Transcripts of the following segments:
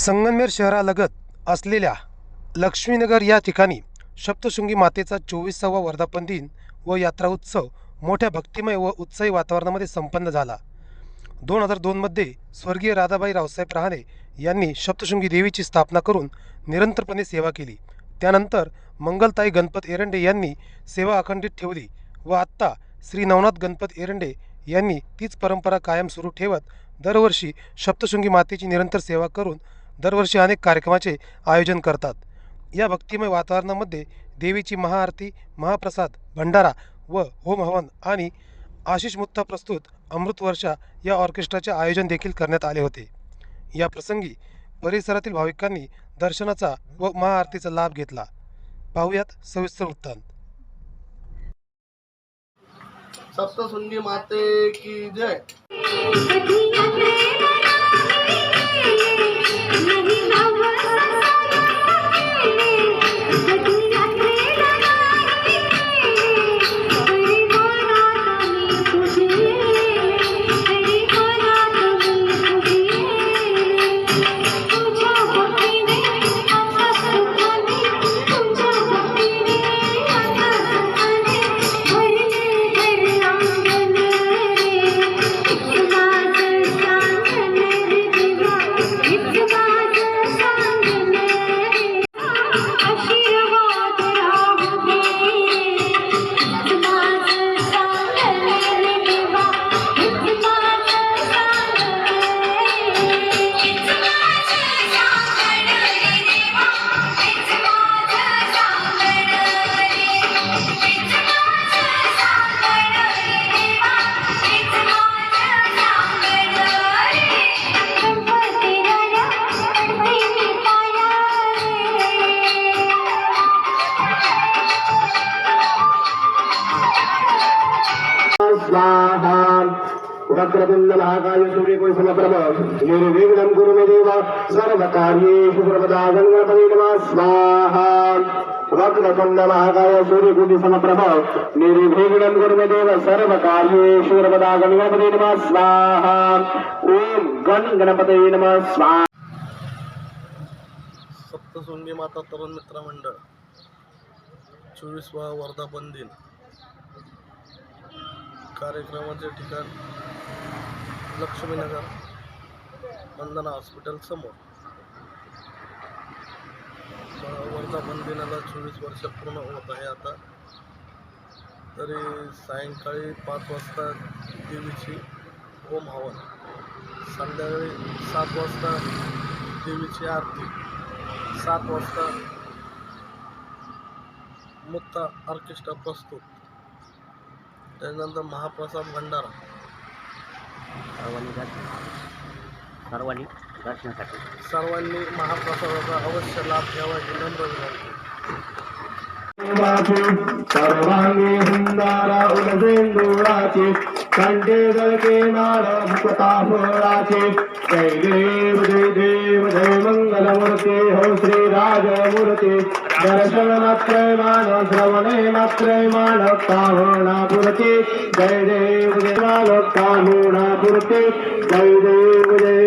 संगमनेर शहरालगत असलेल्या लक्ष्मीनगर या ठिकाणी सप्तशृंगी मातेचा 24वा वर्धापन दिन व यात्रा उत्सव मोठ्या भक्तिमय व उत्साही वातावरणामध्ये संपन्न झाला। 2002 मध्ये स्वर्गीय राधाबाई रावसाहेब रहाणे यांनी सप्तशृंगी देवीची स्थापना करून निरंतरपणे सेवा केली। त्यानंतर मंगलताई गणपत एरंडे यांनी सेवा अखंडित ठेवली व आत्ता श्री नवनाथ गणपत एरंडे यांनी तीच परंपरा कायम सुरू ठेवत दरवर्षी सप्तशृंगी मातेची निरंतर सेवा करून दरवर्षी अनेक कार्यक्रमाचे आयोजन करतात। या भक्तिमय वातावरणामध्ये देवीची महाआरती, महाप्रसाद, भंडारा व होम हवन आणि आशिष मुत्ता प्रस्तुत अमृतवर्षा या ऑर्केस्ट्राचे आयोजन देखील करण्यात आले होते। या प्रसंगी परिसरातील भाविकांनी दर्शनाचा व महाआरतीचा लाभ घेतला। पाहुयात सविस्तर वृत्तांत। सप्तशृंगी माते की जय। वक्रतुंड महाकाय सूर्यकोशमप्रभ निर्विघ्नं कुरु मे देव सर्वकार्येषु सर्वदा गणपतये नमः स्वाहा। वक्रतुंड महाकाय सूर्यकोटिसमप्रभ निर्विघ्नं कुरु मे देव सर्वकार्येषु सर्वदा गणपतये नमः स्वाहा। ओम गणपतये नमः स्वाहा। सप्तशृंगी माता तरुण मित्र मंडळ 24वा वर्धापन दिन कार्यक्रमाचे ठिकाण लक्ष्मीनगर वंदना हॉस्पिटल समोर। वर्धापन दिनाला 24 वर्ष पूर्ण होत आहे आता। तरी सायंकाळी 5 वाजता देवीची होम हवन, संध्याकाळी 7 वाजता देवीची आरती, 7 वाजता मुत्ता ऑर्केस्ट्रा प्रस्तुत, त्यानंतर महाप्रसाद भंडारा। सर्वांनी महाप्रसादाचा अवश्य लाभ घ्यावा ही नम्र विनंती। सर्वांगी हुंदारा उलसेंदुराचे कंठे गळके नाळ मुक्ता फळाचे। जय देव जय देव जय मंगलमूर्ती हो श्री राजमूर्ती। दर्शन मात्र मान श्रवणे मात्र मान कामनापूर्ती। जय देव जय मान कामनापूर्ती। जय देव जय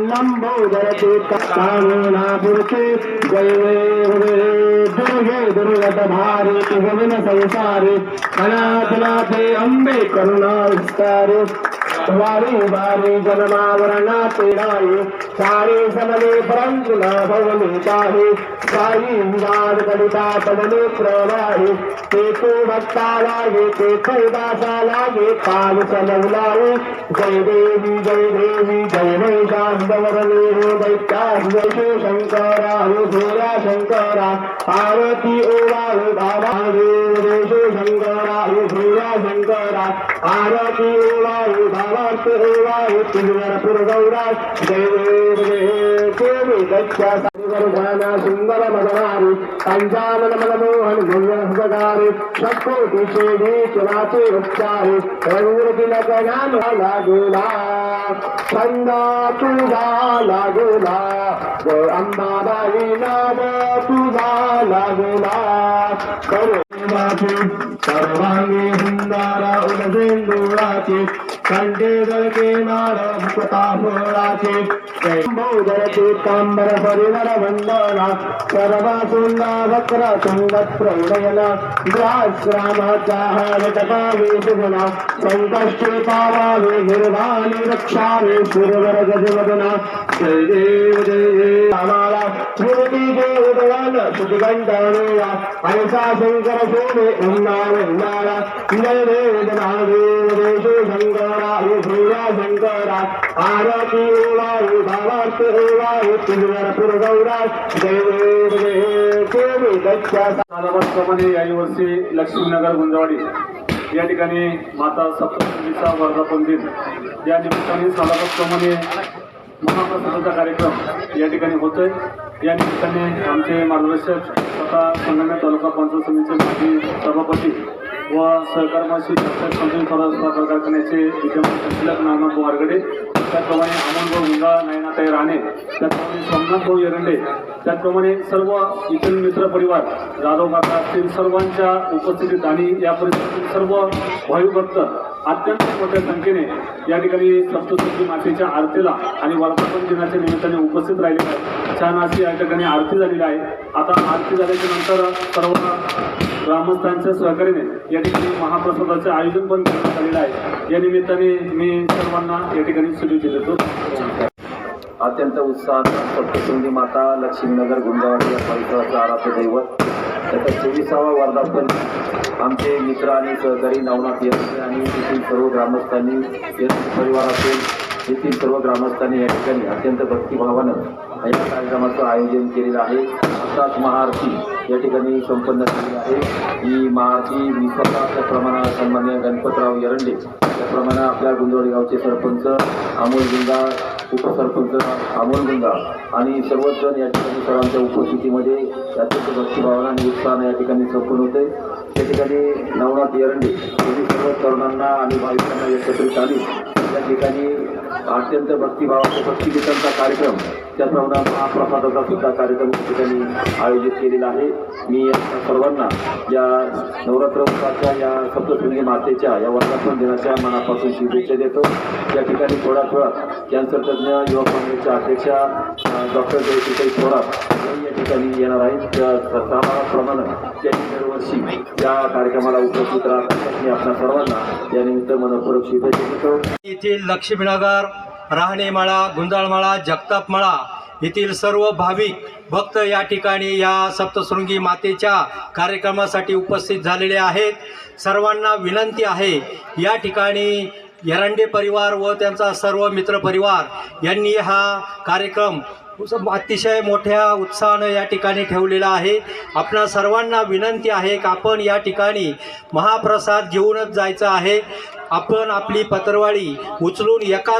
लंबोदरती कामनापूर्ती। जय देव जय दुर्गे दुर्गत भारी तुझविन संसारी। अनाथनाथे अंबे करुणा विस्तारी। वारी वारी जन्मावरणा तेराई सारे समले परंतु न भवनी काही। साई विवाद कलिता पडले प्रवाही। ते तो भक्ता लागे ते कैदासा लागे काल चलवलावे। जय देवी जय देवी जय महिषासुरमर्दिनी हो दैत्या जय शंकरा हो भोला शंकरा। आरती ओवाळो बाबा देव जय शंकरा हो भोला शंकरा। आरती ओवाळो बाबा ओवाळो तुझवर गौरा। जय देव जय देवी दैत्या सारीवर्धना सुंदर मदनारी। पंचानन मनमोहन गुणसगारी। शतकोटी शेडी चुराचे उपचारी। रंगूरती लगनान लागुला छंद तुझा लागुला। जय अंबाबाई नाम तुझा लागुला। करो सर्वांगी हुंदारा उलसेंदुराचे कंठे जळके नार मुक्ताफळाचे जळके तांबर परिमळ वंदना सर्वा सुंदा वक्र तुंग प्रौढयना ग्राश्रामाचा हरटकावे सुगुणा संकष्टे पावावे निर्वाणी रक्षावे सुरवर गजवदना जय देव आम्हाला मूर्ती देव दयाल सुतिगंधानुया ऐसा शंकर सोने उन्नाळा जय देव देशो शंकरा भूया शंकरा आरती वायु भावार्थ वायु तुझ्या पुरगौरा जय देव सालाबादप्रमाणे याही वर्षी लक्ष्मीनगर गुंजवाडी या ठिकाणी माता सप्तशृंगीचा वर्धापन दिन या निमित्ताने सालाबादप्रमाणे महाप्रसादाचा कार्यक्रम या ठिकाणी होतोय. या निमित्ताने आमचे मार्गदर्शक तथा संगमनेर तालुका पंचायत समितीचे माजी सभापती व सहकारमाशी संतोष सहकार कारखान्याचे विद्यमान संचालक नानाभाऊ वारगडे, त्याचप्रमाणे अमोलभाऊ गुंगा, नयनाताई राणे, त्याचप्रमाणे सोमनाथभाऊ एरंडे, त्याचप्रमाणे सर्व इतर मित्र परिवार जाधव काका असतील सर्वांच्या उपस्थितीत आणि या परिसरातील सर्व भाविभक्त अत्यंत मोठ्या संख्येने या ठिकाणी सप्तशृंगी मातेच्या आरतीला आणि वर्धापन दिनाच्या निमित्ताने उपस्थित राहिलेले आहेत. छान अशी या ठिकाणी आरती झालेली आहे. आता आरती झाल्याच्या नंतर सर्व ग्रामस्थांच्या सहकार्याने या ठिकाणी महाप्रसादाचे आयोजन पण करण्यात आलेलं आहे. या निमित्ताने मी सर्वांना या ठिकाणी शुभेच्छा देतो. अत्यंत उत्साहात सप्तशृंगी माता लक्ष्मीनगर गुंजवाडी या परिसराचं आराध्य दैवत त्याचा 24वा वर्धापन आमचे मित्र आणि सहकारी नवनाथ येथे आणि येथील सर्व ग्रामस्थांनी परिवार असेल येथील सर्व ग्रामस्थांनी या ठिकाणी अत्यंत भक्तिभावानं या कार्यक्रमाचं आयोजन केलेलं आहे. आताच महाआरती या ठिकाणी संपन्न झाली आहे. ही महाआरती मी स्वतः त्याप्रमाणे सन्मान्य गणपतराव एरंडे त्याप्रमाणे आपल्या गुंजवाडी गावचे सरपंच अमोल गुंगा, उपसरपंच अमोल गुंगा आणि सर्वच जण या ठिकाणी सर्वांच्या उपस्थितीमध्ये अत्यंत भक्तिभावना आणि उत्साहाने या ठिकाणी संपन्न होते. त्या ठिकाणी नवनाथ एरंडे यांनी सर्व तरुणांना आणि भाविकांना एकत्रित आली. या ठिकाणी अत्यंत भक्तिभावाचा भक्तिगीतांचा कार्यक्रम त्याचप्रमाणे महाप्रसादाचा सुद्धा कार्यक्रम या ठिकाणी आयोजित केलेला आहे. मी सर्वांना या नवरात्र उत्सवाच्या या सप्तशृंगी मातेच्या या वर्धापन दिनाच्या मनापासून शुभेच्छा देतो. या ठिकाणी थोडा कॅन्सर तज्ज्ञ युवक मंडळाच्या अध्यक्षा डॉक्टर जयश्रीताई थोरात या ठिकाणी येणार आहेत. प्रमाणे त्यांनी दरवर्षी या कार्यक्रमाला उपस्थित राहतात. मी आपल्या सर्वांना यानिमित्त मनपूर्वक शुभेच्छा देतो. येथील लक्ष्मीनगर, राहणेमाळा, गुंजाळमाळा, जगतापमाळा येथील सर्व भाविक भक्त या ठिकाणी या सप्तशृंगी मातेच्या कार्यक्रमासाठी उपस्थित झालेले आहेत. सर्वांना विनंती आहे या ठिकाणी एरंडे परिवार व त्यांचा सर्व मित्रपरिवार यांनी हा कार्यक्रम अतिशय मोठ्या उत्साहानं या ठिकाणी ठेवलेला आहे. आपणा सर्वांना विनंती आहे की आपण या ठिकाणी महाप्रसाद घेऊनच जायचं आहे. आपण आपली पत्रवाळी उचलून एका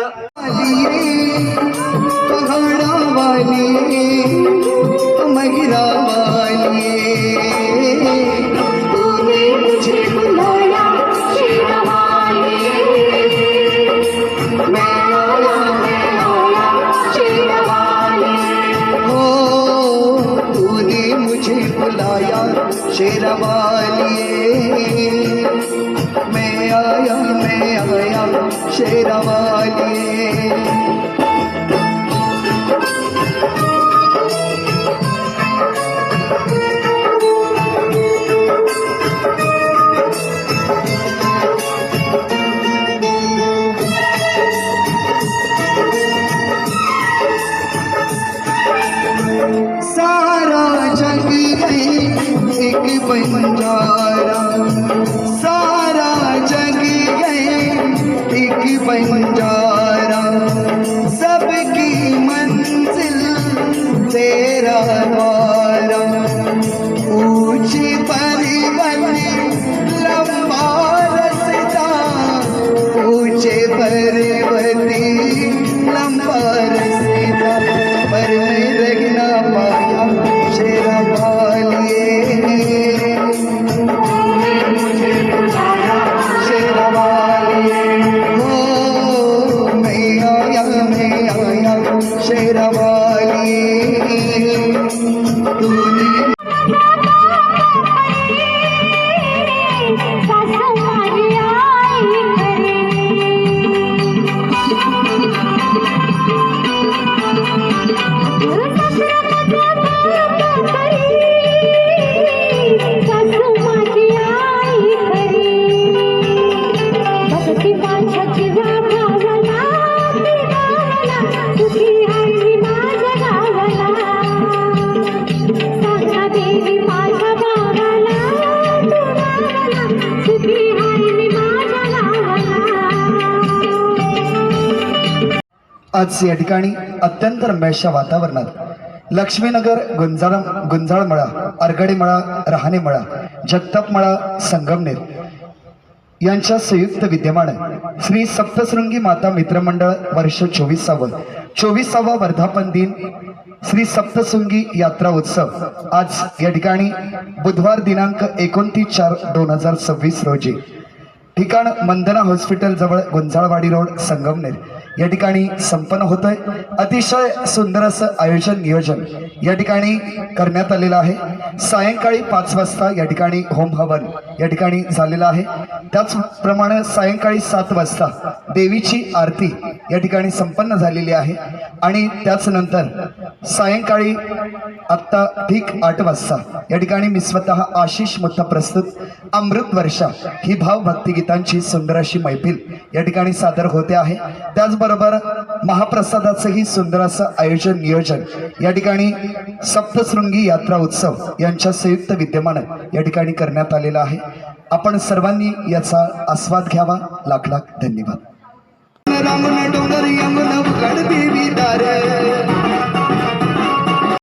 शेरवालिए मैं आया शेरवालिए सारा जग एक बंजारा सारा जग एक बंजारा आज या ठिकाणी अत्यंत रम्याच्या वातावरणात लक्ष्मीनगर गुंजाळमळा आरगडेमळा रहाणेमळा जगतापमळा संगमनेर यांच्या संयुक्त विद्यमाने श्री सप्तशृंगी माता मित्रमंडळ वर्ष 24वा वर्धापन दिन श्री सप्तशृंगी यात्रा उत्सव आज या ठिकाणी बुधवार दिनांक 29/4/2026 रोजी ठिकाण मंदना हॉस्पिटल जवळ गुंजाळवाडी रोड संगमनेर या ठिकाणी संपन्न होतोय। अतिशय सुंदर असं आयोजन नियोजन या ठिकाणी करण्यात आलेलं आहे। सायंकाळी 5 वाजता या ठिकाणी होम हवन या ठिकाणी झालेलं आहे। त्याचप्रमाणे सायंकाळी 7 वाजता देवीची आरती या ठिकाणी संपन्न झालेली आहे आणि त्याचनंतर सायंकाळी आत्ता ठीक 8 वाजता या ठिकाणी मी स्वतः आशिष मुत्ता प्रस्तुत अमृत वर्षा ही भावभक्ती गीतांची सुंदर अशी मैफिल या ठिकाणी सादर होते आहे। त्याचबरोबर महाप्रसादाचंही सुंदर असं आयोजन नियोजन या ठिकाणी सप्तशृंगी यात्रा उत्सव यांच्या संयुक्त विद्यमाने या ठिकाणी करण्यात आलेला आहे। आपण सर्वांनी याचा आस्वाद घ्यावा। लाख लाख धन्यवाद। रामन डोंगर यमुना गड देवी दारे